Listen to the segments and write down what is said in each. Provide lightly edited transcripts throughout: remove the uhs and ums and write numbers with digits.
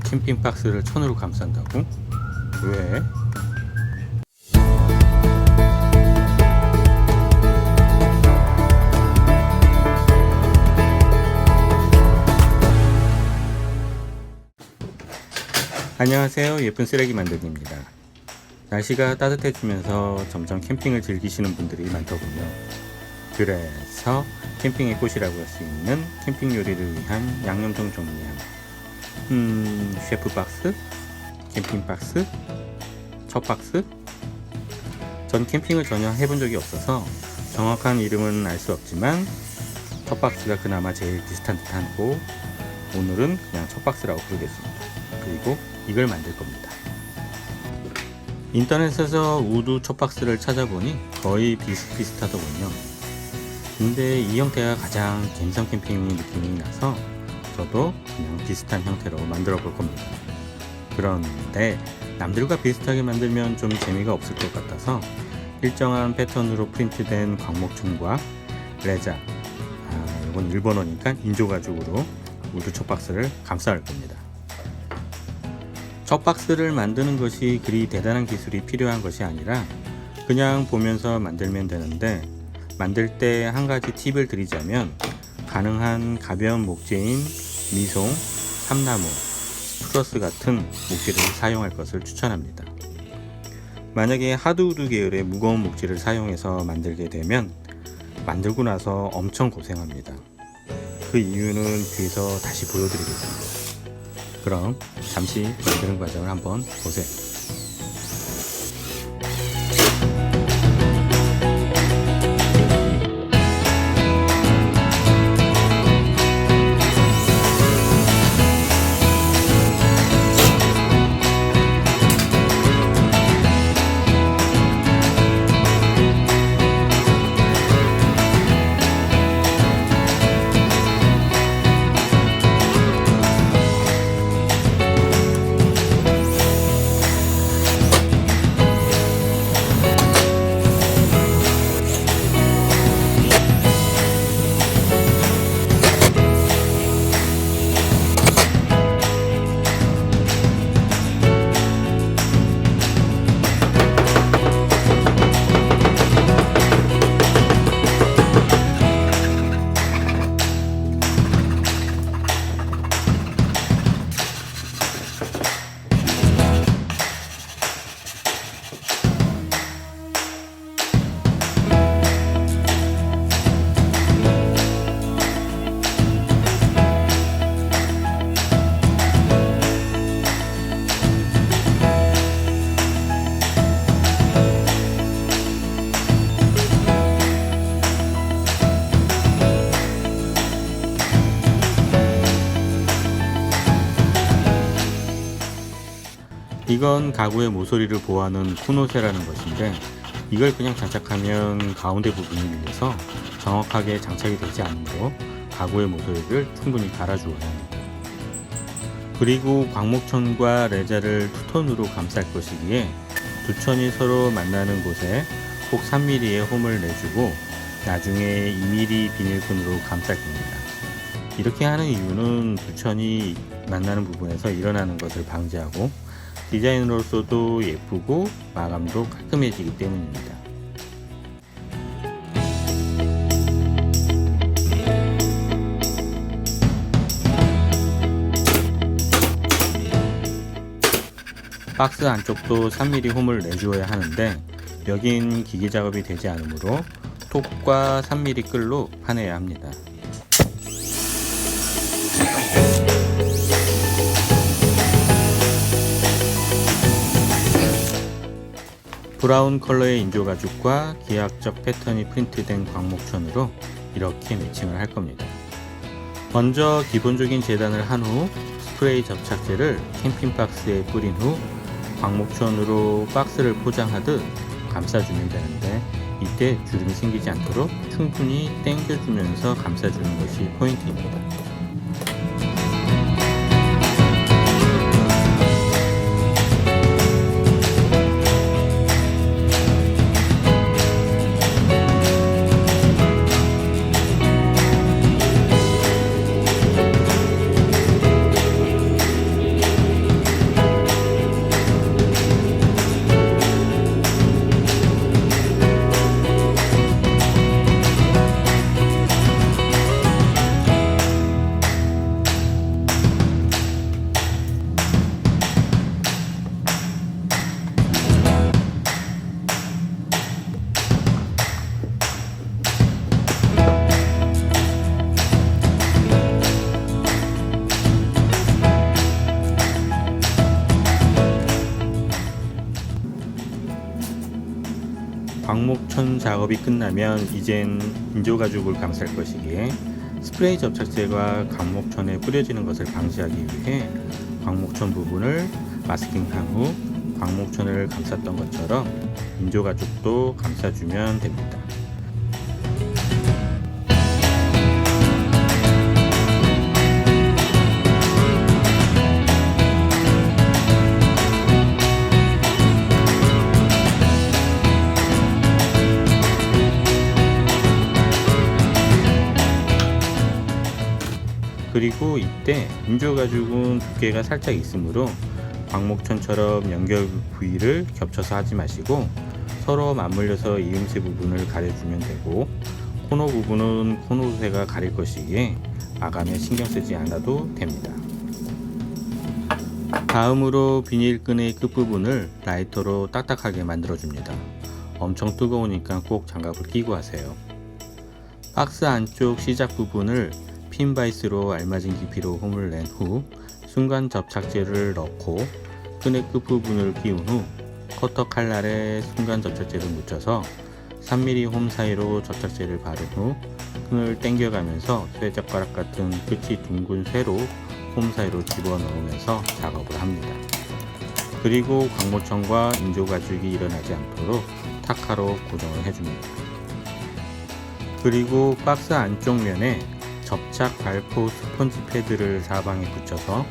캠핑 박스를 천으로 감싼다고? 왜? 안녕하세요. 예쁜 쓰레기 만들기입니다. 날씨가 따뜻해지면서 점점 캠핑을 즐기시는 분들이 많더군요. 그래서 캠핑의 꽃이라고 할 수 있는 캠핑 요리를 위한 양념종 정리함. 셰프 박스? 캠핑 박스? 첫 박스? 전 캠핑을 전혀 해본 적이 없어서 정확한 이름은 알 수 없지만 첫 박스가 그나마 제일 비슷한 듯하고 오늘은 그냥 첫 박스라고 부르겠습니다. 그리고 이걸 만들 겁니다. 인터넷에서 우드 첫 박스를 찾아보니 거의 비슷비슷하더군요. 근데 이 형태가 가장 갬성 캠핑 느낌이 나서 저도 그냥 비슷한 형태로 만들어 볼 겁니다. 그런데 남들과 비슷하게 만들면 좀 재미가 없을 것 같아서 일정한 패턴으로 프린트된 광목천과 레자, 이건 일본어니까 인조 가죽으로 우드 첫 박스를 감쌀 겁니다. 첫 박스를 만드는 것이 그리 대단한 기술이 필요한 것이 아니라 그냥 보면서 만들면 되는데, 만들 때 한 가지 팁을 드리자면 가능한 가벼운 목재인 미송, 삼나무, 스프러스 같은 목재를 사용할 것을 추천합니다. 만약에 하드우드 계열의 무거운 목재를 사용해서 만들게 되면 만들고 나서 엄청 고생합니다. 그 이유는 뒤에서 다시 보여드리겠습니다. 그럼 잠시 만드는 과정을 한번 보세요. 이건 가구의 모서리를 보호하는 쿠노세라는 것인데, 이걸 그냥 장착하면 가운데 부분이 밀려서 정확하게 장착이 되지 않으므로 가구의 모서리를 충분히 갈아주어야 합니다. 그리고 광목천과 레자를 투톤으로 감쌀 것이기에 두 천이 서로 만나는 곳에 꼭 3mm의 홈을 내주고 나중에 2mm 비닐끈으로 감쌀 겁니다. 이렇게 하는 이유는 두 천이 만나는 부분에서 일어나는 것을 방지하고 디자인으로서도 예쁘고 마감도 깔끔해지기 때문입니다. 박스 안쪽도 3mm 홈을 내주어야 하는데 여긴 기계 작업이 되지 않으므로 톡과 3mm 끌로 파내야 합니다. 브라운 컬러의 인조 가죽과 기하학적 패턴이 프린트된 광목천으로 이렇게 매칭을 할 겁니다. 먼저 기본적인 재단을 한 후 스프레이 접착제를 캠핑 박스에 뿌린 후 광목천으로 박스를 포장하듯 감싸주면 되는데, 이때 주름이 생기지 않도록 충분히 당겨주면서 감싸주는 것이 포인트입니다. 광목천 작업이 끝나면 이젠 인조가죽을 감쌀 것이기에 스프레이 접착제가 광목천에 뿌려지는 것을 방지하기 위해 광목천 부분을 마스킹한 후 광목천을 감쌌던 것처럼 인조가죽도 감싸주면 됩니다. 그리고 이때 인조가죽은 두께가 살짝 있으므로 광목천처럼 연결 부위를 겹쳐서 하지 마시고 서로 맞물려서 이음새 부분을 가려주면 되고, 코너 부분은 코노새가 가릴 것이기에 마감에 신경 쓰지 않아도 됩니다. 다음으로 비닐끈의 끝부분을 라이터로 딱딱하게 만들어줍니다. 엄청 뜨거우니까 꼭 장갑을 끼고 하세요. 박스 안쪽 시작 부분을 핀 바이스로 알맞은 깊이로 홈을 낸 후 순간 접착제를 넣고 끈의 끝부분을 끼운 후 커터 칼날에 순간 접착제를 묻혀서 3mm 홈 사이로 접착제를 바른 후 끈을 당겨가면서 쇠젓가락 같은 끝이 둥근 쇠로 홈 사이로 집어넣으면서 작업을 합니다. 그리고 광목천과 인조가죽이 일어나지 않도록 타카로 고정을 해줍니다. 그리고 박스 안쪽 면에 접착 발포 스펀지 패드를 사방에 붙여서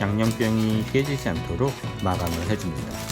양념병이 깨지지 않도록 마감을 해줍니다.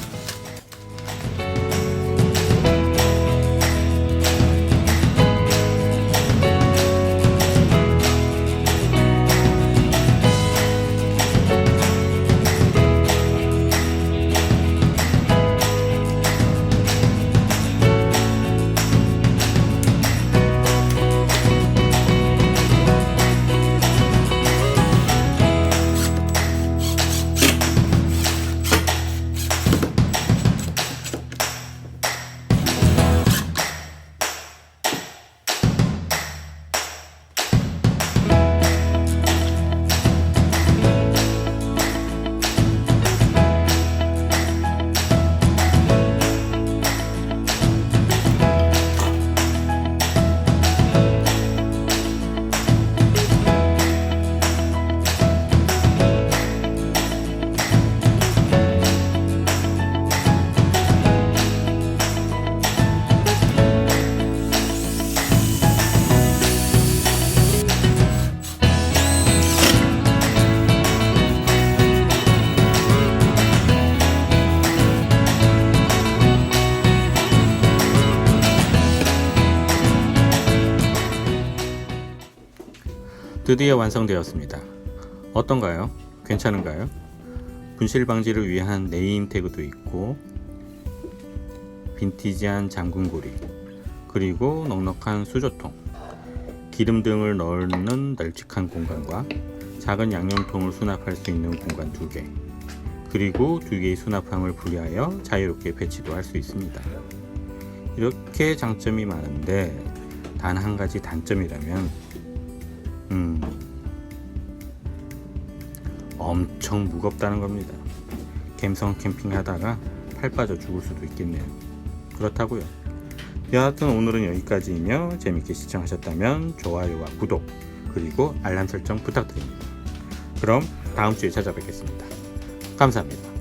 드디어 완성되었습니다. 어떤가요? 괜찮은가요? 분실 방지를 위한 네임 태그도 있고 빈티지한 잠금고리, 그리고 넉넉한 수저통, 기름 등을 넣는 널찍한 공간과 작은 양념통을 수납할 수 있는 공간 2개, 그리고 2개의 수납함을 분리하여 자유롭게 배치도 할 수 있습니다. 이렇게 장점이 많은데 단 한 가지 단점이라면 엄청 무겁다는 겁니다. 갬성 캠핑 하다가 팔 빠져 죽을 수도 있겠네요. 그렇다고요. 여하튼 오늘은 여기까지이며 재밌게 시청하셨다면 좋아요와 구독 그리고 알람 설정 부탁드립니다. 그럼 다음 주에 찾아뵙겠습니다. 감사합니다.